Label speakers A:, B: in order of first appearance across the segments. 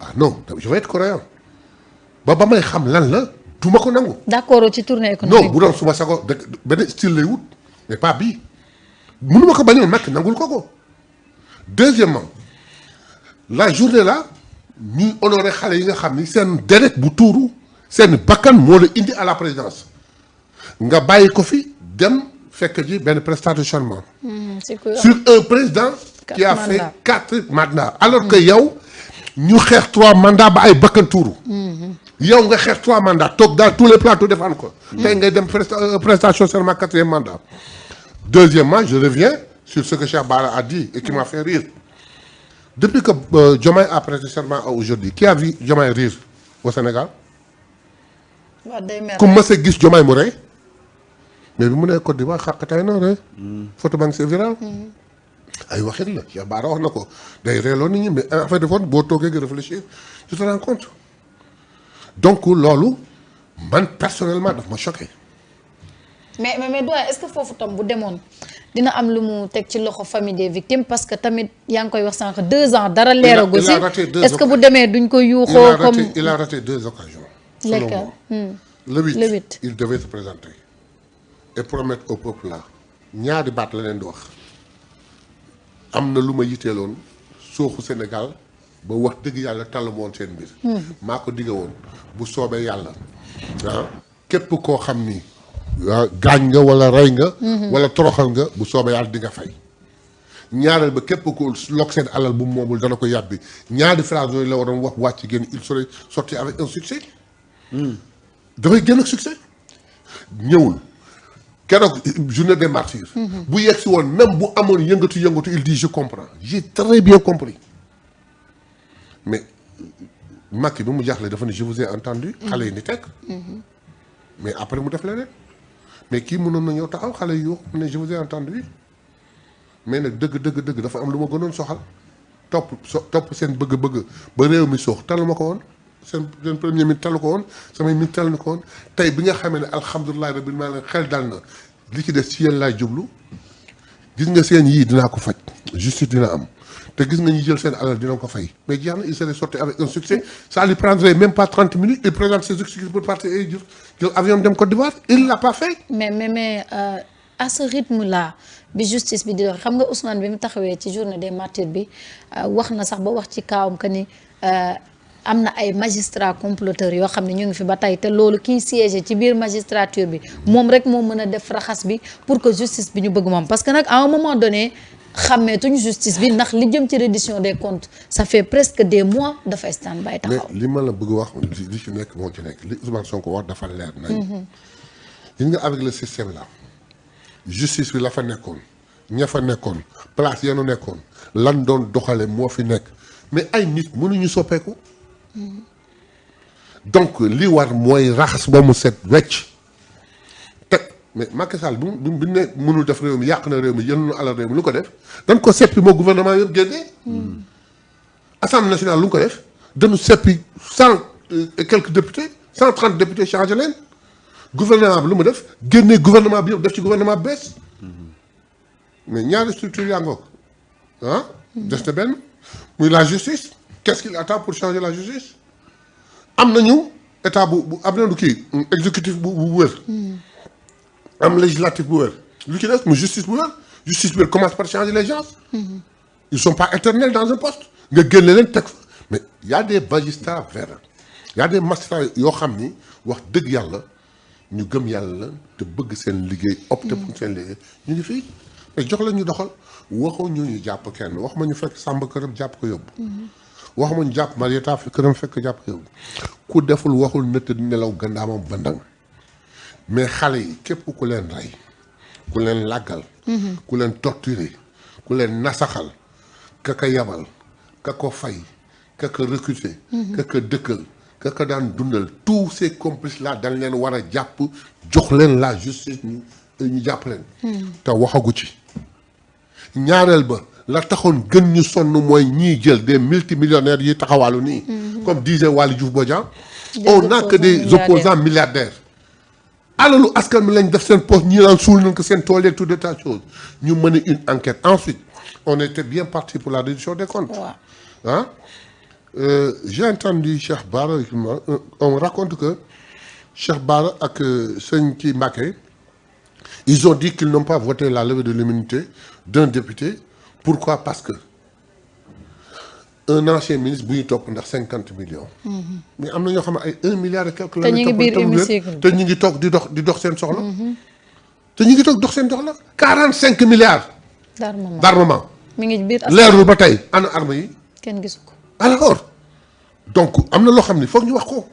A: ah non je vais être cohérent ba may xam lan la du ma ko nangu.
B: d'accord ci tournée économique.
A: non bu doon suma sago benn style lay wut mais pas bii mënu ma ko bañoon Macky nangul ko. deuxièmement la journée là ñuy honoré xale yi nga xam ni seen deret bu tuuru seen bakkan moo la indi à la présidence nga bàyyi ko fi dem fekk ji benn prestation de serment. sur un président. qui a fait 4 mandats. alors que yow ñu xeex 3 mandats ba ay bakkan tuuru. yow nga xeex 3 mandats toog dans tous les plateaux défendre ko. tey ngay dem prestation serment 4e mandat. deuxièmement je reviens sur ce que Cheikh Bara a dit et qui m'a fait rire. Depuis que Diomaye a prêté serment aujourd'hui qui a vu Diomaye rire au Sénégal. ku mës a gis Diomaye mu rey. mais bi mu nee Côte d'Ivoire xàqataay na rey. photo ba ngi c'est viral. ay waxit la Cheikh Bara wax na ko day reeloo nit ñi mais en fait de fond boo toogee nga réfléchir tu te rends compte. donc loolu man personnellement daf ma choqué.
B: mais doyen est-ce que foofu tam bu demoon dina am lu mu teg ci loxo famille des victimes parce que tamit yaa ngi koy wax sànq 2 ans dara leeragu si est-ce que bu demee duñ ko yuuxoo comme
A: il a raté 2 occasions.
B: Lesquelles?
A: Le 8
B: Le 8
A: il devait se présenter et promettre au peuple là ñaari baat la leen di wax am na lu ma yiteeloon sooxu Sénégal ba wax dëgg yàlla tàll moon seen mbir. maa ko digge woon bu soobee yàlla képp koo xam ni gaañ nga wala rey nga. wala toroxal nga bu soobee yàlla di nga fay. ñaareel ba képp ko lok seen alal bu moomul dana ko yàbbi ñaari phrase yooyu la waroon wax wàcc génn il serait sorti avec un succès. dafay génn ak succès. ñëwul keroog journée des martyrs. bu yegg si woon même bu amoon yëngatu il dit je comprends j'ai très bien compris mais Macky bi mu jaaxle dafa ne je vous ai entendu. xale yi ni teg. mais après mu def leneen mais kii mënoon na ñëw taxaw xale yu mu ne je vous ai entendu mais nag dëgg dafa am lu ma gënoon soxal topp seen bëgg-bëgg ba réew mi soox talu ma ko woon seen premier ministre talu ko woon samay ministre talu ko woon tey bi nga xamee ne alhamdulilah rabbil alamin xel dal na li ci des ci yéen laay jublu gis nga seen yii dinaa ko faj justice dina am te gis nga ñu jël seen alal dina ko fay mais jeex na il serait sorti avec un succès ça lui prendrait même pas 30 minutes il présente ses excuses pour partir et jël avion dem Côte d'Ivoire il l'a pas fait. mais à ce rythme là bi justice bi di wax xam nga Ousmane bi mu taxawee ci journée des martyrs bi wax na sax ba wax ci kaawam que ni am na ay magistrats comploteurs yoo xam ne ñu ngi fi ba tey te loolu kiy siégé ci biir magistrature bi moom rek moo mën a def raxas bi pour que justice bi ñu bëgg moom parce que nag à un moment donné. xàmmeetuñu justice bi ndax li jëm ci reddition des comptes ça fait presque des mois dafay stand by taxaw. mais li ma la bëgg wax li ci nekk moo ci nekk li Ousmane Sonko wax dafa leer nañ. gis nga avec le système là justice bi la fa nekkoon ña fa nekkoon place yanu nekkoon lan doon doxale moo fi nekk mais ay nit mënuñu soppeeku. donc li war mooy raxas ba mu set wecc. mais Macky Sall bi ne mënul def réew mi yàq na réew mi jël na alal réew mi lu ko def dañ ko seppi moo gouvernement yëpp génnee. assemblée nationale lu ko def dañu seppi 100 et quelques députés 130 députés changé leen gouvernement bi lu mu def génnee gouvernement bi yëpp def ci gouvernement bi bees. mais ñaari structure yaa ngoog des na benn muy la justice qu'est-ce qu'il attend pour changer la justice am nañu état bu am nañu kii exécutif bu wër. am législatif bu wér lu ci des mu justice bu wér commence par changer les gens. ils sont pas éternels dans un poste nga génne leen teg fa mais y a des magistrats verts y a des magistrats yoo xam ni wax dëgg yàlla ñu gëm yàlla te bëgg seen liggéey opté pour seen liggéey ñu ngi fii mais jox la ñu doxal waxoo ñu jàpp kenn wax ma ñu fekk Samba këram jàpp ko yóbbu. wax ma ñu jàpp Marieta këram fekk jàpp ko yóbbu ku deful waxul nëtt di nelaw gandaamam bandang mais xale yi képp ku leen rey ku leen làggal ku leen torturer ku leen nasaxal ka ka yabal ka ko fay ka ko recruter ka ko dëkkal ka ko daan dundal tous ces complices là dañ leen war a jàpp jox leen la justice ñu jàpp leen te waxagu ci ñaareel ba la taxoon gën ñu sonn mooy ñiy jël des multimillionnaires yi taxawaalu nii comme disait Waly Diouf Bodian on n'a que des opposants milliardaires alalu askan mi lañ def seen poste ñi naan suul nañ ko seen tool yeeg tout de tas de choses ñu mener une enquête ensuite on était bien parti pour la reddition des comptes J'ai entendu Cheikh Bara, on me raconte que Cheikh Bara ak sëñ ci Mbacké, ils ont dit qu'ils n'ont pas voté la levée de l'immunité d'un député. Pourquoi? Parce que un ancien ministre bu ñu topp ndax 50 millions. Mais am na ñoo xam ne ay 1 milliard et quelque.
B: te ñu ngi biir hémicycle
A: te ñu ngi toog di dox seen soxla. te ñu ngi toog dox seen soxla. 45 milliards. d'armement.
B: mi ngi biir
A: leerul ba tey ana armes yi.
B: kenn gisu ko.
A: alors donc am na loo xam ne foog ñu wax ko.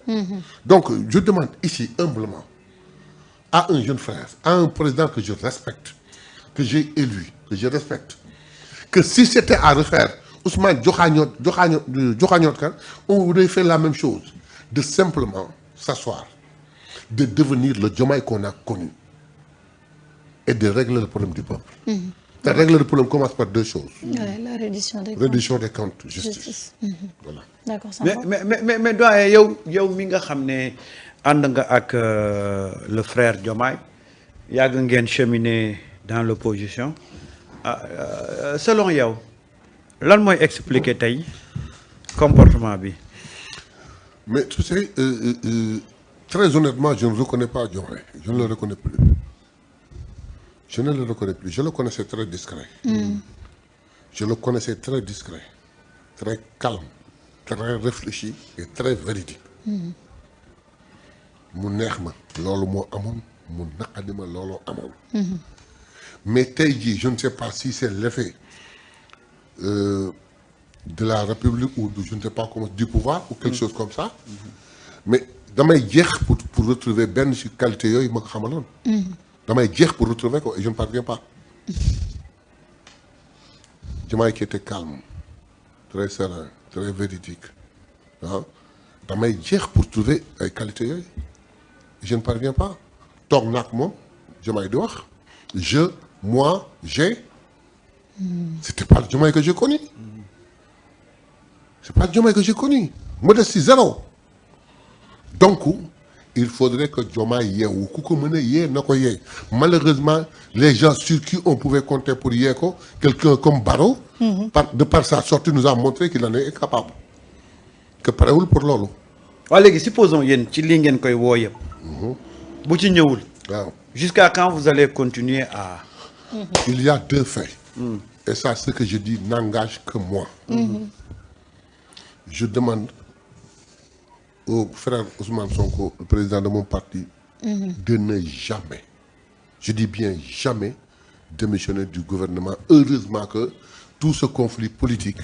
A: donc je demande ici humblement à un jeune frère, à un président que je respecte, que j'ai élu, que je respecte, que si c'était à refaire, Ousmane Diokhanyot Ka, on aurait fait la même chose, de simplement s'asseoir, de devenir le Diomaye qu'on a connu et de régler le problème du peuple. De régler le problème commence par deux choses.
B: La
A: reddition des comptes, justice. Voilà.
B: D'accord,
C: mais doyen yow mi nga xam ne ànd nga ak le frère Diomaye yàgg ngeen cheminer dans l'opposition selon yow lan mooy expliquer tey comportement bi.
A: Mais tu sais, très honnêtement, je ne reconnais pas Diomaye. Je ne le reconnais plus. Je ne le reconnais plus. Je le connaissais très discret. Je le connaissais très discret, très calme, très réfléchi et très véridique. mu neex ma loolu moo amoon mu naqadi ma looloo amoon. Mais tey jii je ne sais pas si c'est l'effet de la République ou de je ne sais pas comment du pouvoir ou quelque chose comme ça. Mais damay jeex pour retrouver benn ci qualité yooyu ma ko xamaloon. damay jeex pour retrouver ko et je ne parviens pas. Diomaye qui était calme, très serein, très véridique ah damay jeex pour trouver ay qualité yooyu. Je ne parviens pas. toog naag moom Diomaye di wax je moi j'ai. C'était pas le Diomaye que j'ai connu. C'est pas le Diomaye que j'ai connu. Modestie zéro. Donc il faudrait que Diomaye yeewu ku ko mën a yee na ko yee malheureusement les gens sur qui on pouvait compter pour yee ko quelqu'un comme Barrow. de par sa sortie nous a montré qu'il en est incapable. que parewul pour loolu.
C: waaw léegi supposons yéen ci lii ngeen koy woo yëpp. bu ci ñëwul.
A: waaw
C: jusqu'à quand vous allez continuer à.
A: Il y a deux faits. Et ça, ce que je dis n'engage que moi. Je demande au frère Ousmane Sonko, le président de mon parti, de ne jamais, je dis bien jamais, démissionner du gouvernement. Heureusement que tout ce conflit politique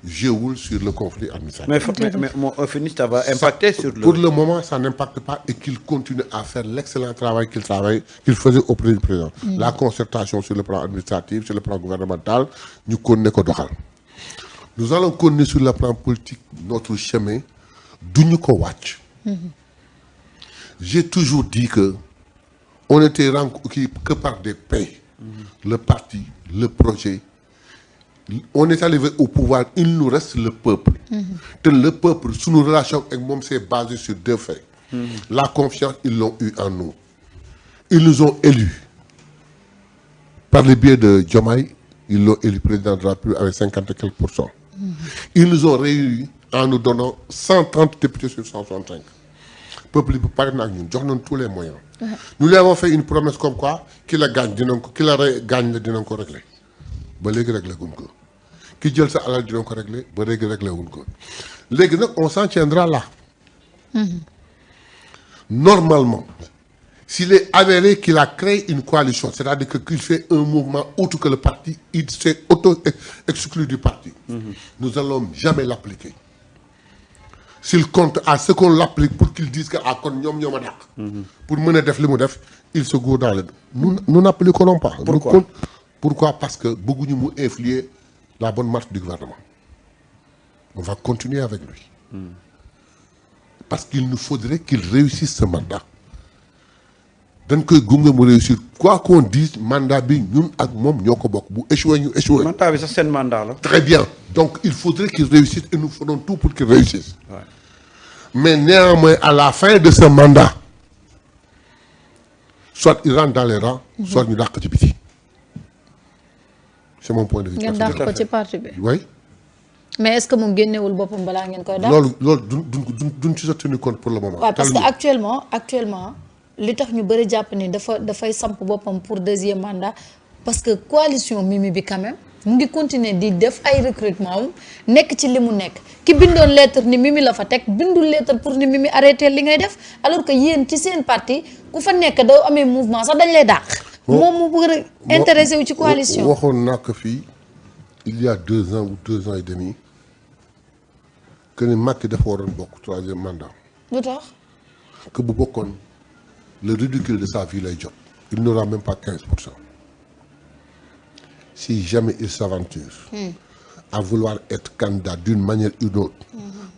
A: joue sur le conflit administratif.
C: Mais mon ça va impacter sur le...
A: Pour le moment, ça n'impacte pas et qu'il continue à faire l'excellent travail qu'il faisait auprès du président. La concertation sur le plan administratif, sur le plan gouvernemental, nous connaissons doxal. Nous allons continuer sur le plan politique notre chemin duñu ko wàcc. J'ai toujours dit que on était rencontrés que par des pays. Le parti, le projet. On est arrivé au pouvoir, il nous reste le peuple. Et le peuple, sous nos relations avec moi, c'est basé sur deux faits. La confiance, ils l'ont eu en nous. Ils nous ont élus. Par le biais de Diomaye, ils l'ont élu président de la République avec 50 et quelques %. Ils nous ont réunis en nous donnant 130 députés sur 165. Le peuple peut parler avec nous, nous avons tous les moyens. Nous lui avons fait une promesse comme quoi, qu'il la gagne, qu'il la gagne, nous allons régler. Ba léegi réglé wuñ ko ki jël sa alal dina ko réglé ba léegi réglé wuñ ko léegi nag on s'en tiendra là. Normalement s'il est avéré qu'il a créé une coalition c'est-à-dire qu'il fait un mouvement autre que le parti il s'est auto-exclu du parti. Nous allons jamais l'appliquer. S'il compte à ce qu'on l'applique pour qu'il dise que kon ñoom ñoo ma dàq. Pour mën a def li mu def il se gourre dans le nous n'appliquerons pas. Pourquoi? Parce que bëgguñu mu influer la bonne marche du gouvernement. On va continuer avec lui. Parce qu'il nous faudrait qu'il réussisse ce mandat. dañ koy gunge mu réussir quoi qu'on dise mandat bi ñun ak moom ñoo ko bokk bu échoué ñu échoué.
C: mandat bi sax seen mandat la.
A: Très bien donc il faudrait qu'il réussisse et nous ferons tout pour qu'il réussisse.
C: Ouais.
A: Mais néanmoins à la fin de ce mandat soit il rentre dans les rangs. soit ñu dàq ci biti. C'est mon point de vue.
B: ngeen dàq ko ci parti bi.
A: Oui.
B: mais est-ce que moom génnewul boppam balaa ngeen koy dàq.
A: loolu duñ ci sa tenir compte pour le moment.
B: waaw parce que actuellement li tax ñu bëri jàpp ni dafay samp boppam pour deuxième mandat parce que coalition Mimi bi quand même mu ngi continuer di def ay recrutement wu nekk ci li mu nekk ki bindoon lettre ni Mimi la fa teg bindul lettre pour ni Mimi arrêté li ngay def alors que yéen ci seen parti ku fa nekk doo amee mouvement sax dañ lay dàq. moom mu bëgg a intéressé wu ci coalition.
A: waxoon naa ko fii il y a 2 ans ou 2 ans et demi que ni Macky dafa waroon bokk 3e mandat.
B: lu tax.
A: que bu bokkoon le ridicule de sa vie lay jot. il n'aura même pas 15%. Si jamais il s'aventure à vouloir être candidat d'une manière ou d'une autre,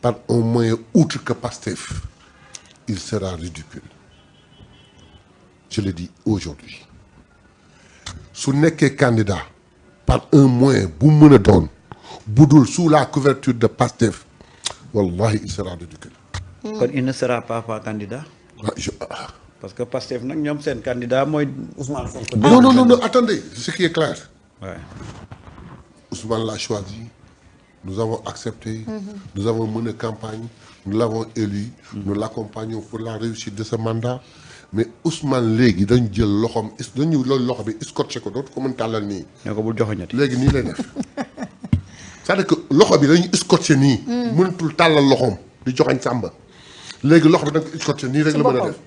A: par un moyen outre que Pastef, il sera ridicule. Je le dis aujourd'hui. Su nekkee candidat par un moyen bu mën a doon bu dul sous la couverture de Pastef, wallahi il sera ridicule.
C: kon il ne sera pas candidat. Parce que Pastef nag ñoom seen candidat mooy Ousmane Sonko.
A: Non, attendez, ce qui est clair.
C: Ouais.
A: Ousmane l'a choisi, nous avons accepté, nous avons mené campagne, nous l'avons élu, nous l'accompagnons pour la réussite de ce mandat. Mais Ousmane léegi dañu jël loxoom dañu loolu loxo bi scotché ko dootu ko mën tàllal nii.
C: ñoo ko bul joxoñati.
A: léegi nii lay def c'est-à-dire que loxo bi dañu scotché nii. mënatul tàllal loxoom di joxañ sàmba léegi loxo bi da nga ko scotché nii rek la mën a def.